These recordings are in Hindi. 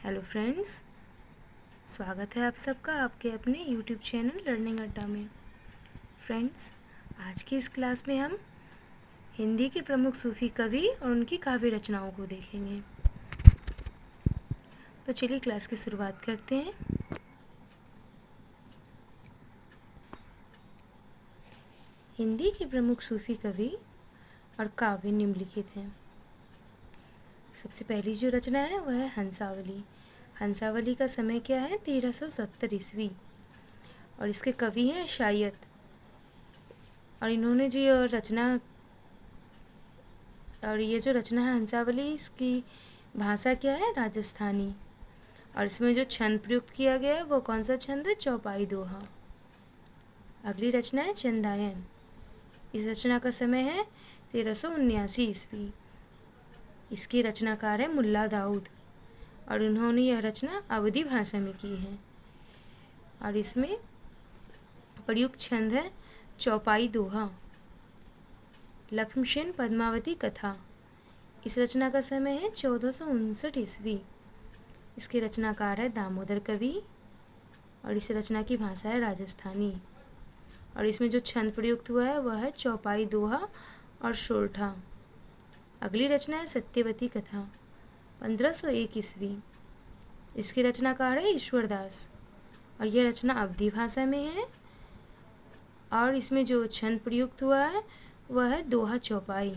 हेलो फ्रेंड्स, स्वागत है आप सबका आपके अपने यूट्यूब चैनल लर्निंग अड्डा में। फ्रेंड्स, आज की इस क्लास में हम हिंदी के प्रमुख सूफी कवि और उनकी काव्य रचनाओं को देखेंगे। तो चलिए क्लास की शुरुआत करते हैं। हिंदी के प्रमुख सूफी कवि और काव्य निम्नलिखित हैं। सबसे पहली जो रचना है वह है हंसावली। हंसावली का समय क्या है? 1370 ईस्वी। और इसके कवि हैं शायद। और इन्होंने जो ये जो रचना है हंसावली, इसकी भाषा क्या है? राजस्थानी। और इसमें जो छंद प्रयुक्त किया गया है वो कौन सा छंद है? चौपाई दोहा। अगली रचना है चंदायन। इस रचना का समय है 1379 ईस्वी। इसके रचनाकार है मुल्ला दाऊद और उन्होंने यह रचना अवधी भाषा में की है। और इसमें प्रयुक्त छंद है चौपाई दोहा। लक्ष्मणसेन पद्मावती कथा। इस रचना का समय है 1459 ईस्वी। इसके रचनाकार है दामोदर कवि और इस रचना की भाषा है राजस्थानी। और इसमें जो छंद प्रयुक्त हुआ है वह है चौपाई दोहा और शोरठा। अगली रचना है सत्यवती कथा, 1501 ईस्वी। इसके रचनाकार है ईश्वरदास और यह रचना अवधी भाषा में है। और इसमें जो छंद प्रयुक्त हुआ है वह है दोहा चौपाई।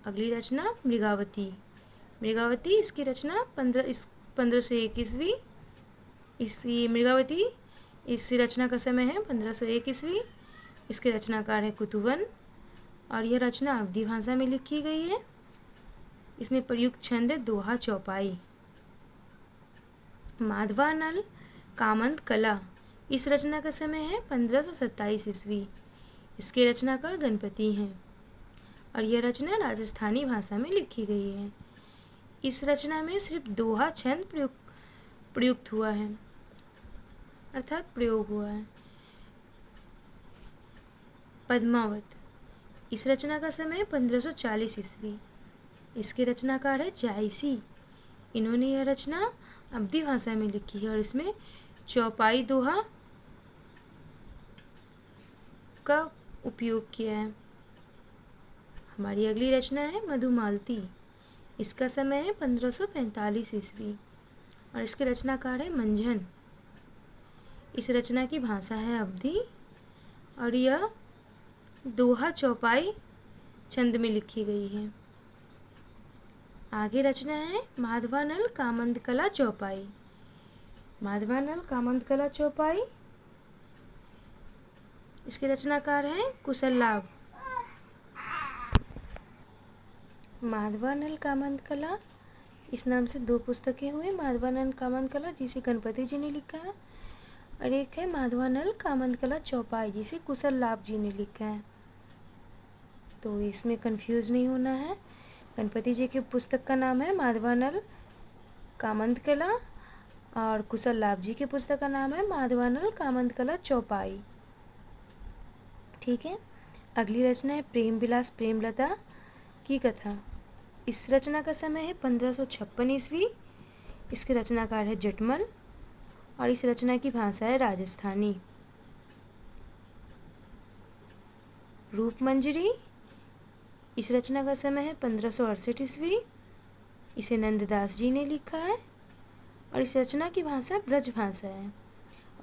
अगली रचना मृगावती। मृगावती इसकी रचना 1501 ईस्वी। इसी मृगावती इस रचना का समय है 1501 ईस्वी। इसके रचनाकार है कुतुवन और यह रचना अवधी भाषा में लिखी गई है। इसमें प्रयुक्त छंद है दोहा चौपाई। माधवानल कामंद कला। इस रचना का समय है 1527 ईस्वी। इसके रचनाकार गणपति हैं और यह रचना राजस्थानी भाषा में लिखी गई है। इस रचना में सिर्फ दोहा छंद प्रयुक्त हुआ है, अर्थात प्रयोग हुआ है। पद्मावत। इस रचना का समय है 1540 ईस्वी। इसके रचनाकार है जायसी। इन्होंने यह रचना अवधी भाषा में लिखी है और इसमें चौपाई दोहा का उपयोग किया है। हमारी अगली रचना है मधुमालती। इसका समय है 1545 ईस्वी और इसके रचनाकार है मंझन। इस रचना की भाषा है अवधी और यह दोहा चौपाई छंद में लिखी गई है। आगे रचना है माधवानल कामंद कला चौपाई। माधवानल कामंद कला चौपाई, इसके रचनाकार हैं कुशल लाभ। माधवानल कामंद कला, इस नाम से दो पुस्तकें हुई। माधवानल कामंद कला जिसे गणपति जी ने लिखा है और एक है माधवानल कामंद कला चौपाई जिसे कुशल लाभ जी ने लिखा है। तो इसमें कंफ्यूज नहीं होना है। गणपति जी की पुस्तक का नाम है माधवानल कामंद कला और कुशल लाभ जी की पुस्तक का नाम है माधवानल कामंद कला चौपाई। ठीक है। अगली रचना है प्रेम विलास प्रेमलता की कथा। इस रचना का समय है 1556 ईस्वी। इसके रचनाकार है जटमल और इस रचना की भाषा है राजस्थानी। रूपमंजरी। इस रचना का समय है 1568 ईस्वी। इसे नंददास जी ने लिखा है और इस रचना की भाषा ब्रज भाषा है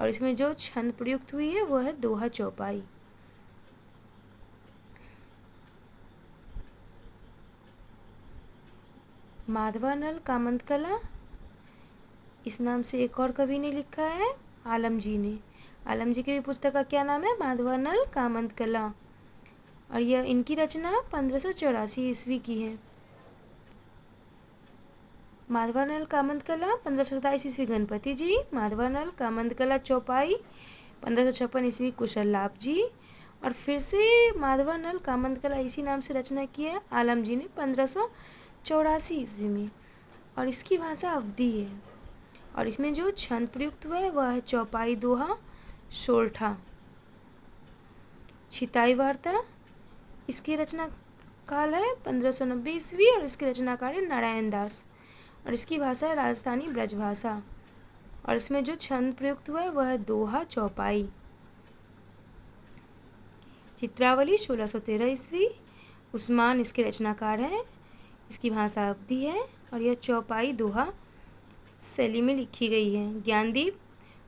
और इसमें जो छंद प्रयुक्त हुई है वह है दोहा चौपाई। माधवानल कामंद कला, इस नाम से एक और कवि ने लिखा है आलम जी ने। आलम जी की भी पुस्तक का क्या नाम है? माधवानल कामंद कला और यह इनकी रचना 1584 ईस्वी की है। माधवानल कामंद कला 1527 ईस्वी गणपति जी। माधवानल कामंद कला चौपाई 1556 ईस्वी कुशल लाभ जी और फिर से माधवानल कामंद कला इसी नाम से रचना की है आलम जी ने 1584 ईस्वी में और इसकी भाषा अवधी है और इसमें जो छंद प्रयुक्त हुआ है वह है चौपाई दोहा शोरठा। छिताई वार्ता, इसकी रचना काल है 1590 ईस्वी और इसके रचनाकार है नारायण दास और इसकी भाषा है राजस्थानी ब्रजभाषा। और इसमें जो छंद प्रयुक्त हुआ है वह है दोहा चौपाई। चित्रावली 1613 ईस्वी। उस्मान इसके रचनाकार हैं। इसकी भाषा अवधी है और यह चौपाई दोहा शैली में लिखी गई है। ज्ञानदीप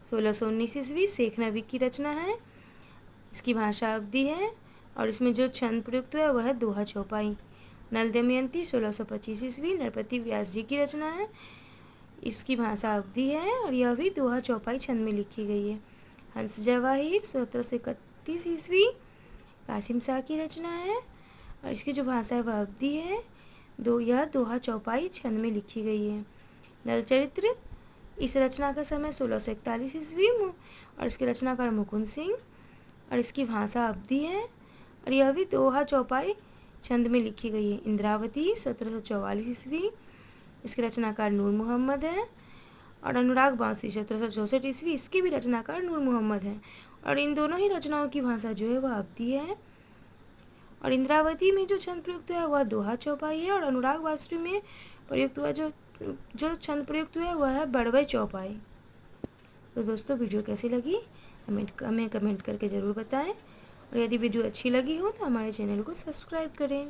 1619 ईस्वी शेख नबी की रचना है। इसकी भाषा अवधी है और इसमें जो छंद प्रयुक्त हुआ है वह है दोहा चौपाई। नल दमयंती 1625 ईस्वी नरपति व्यास जी की रचना है। इसकी भाषा अवधी है और यह भी दोहा चौपाई छंद में लिखी गई है। हंस जवाहिर 1731 ईस्वी कासिम शाह की रचना है और इसकी जो भाषा है वह अवधी है। यह दोहा चौपाई छंद में लिखी गई है। नल चरित्र, इस रचना का समय 1641 ईस्वी और इसके रचनाकार मुकुंद सिंह और इसकी भाषा अवधी है और यह भी दोहा चौपाई छंद में लिखी गई है। इंद्रावती 1744 ईस्वी, इसके रचनाकार नूर मोहम्मद है। और अनुराग बांसी 1764 ईस्वी, इसके भी रचनाकार नूर मोहम्मद हैं और इन दोनों ही रचनाओं की भाषा जो है वह अवधी है। और इंद्रावती में जो छंद प्रयुक्त हुआ है वह दोहा चौपाई है और अनुराग बांसुरी में प्रयुक्त हुआ जो छंद प्रयुक्त हुआ है वह है बड़वई चौपाई। तो दोस्तों वीडियो कैसी लगी हमें कमेंट करके ज़रूर बताएं और यदि वीडियो अच्छी लगी हो तो हमारे चैनल को सब्सक्राइब करें।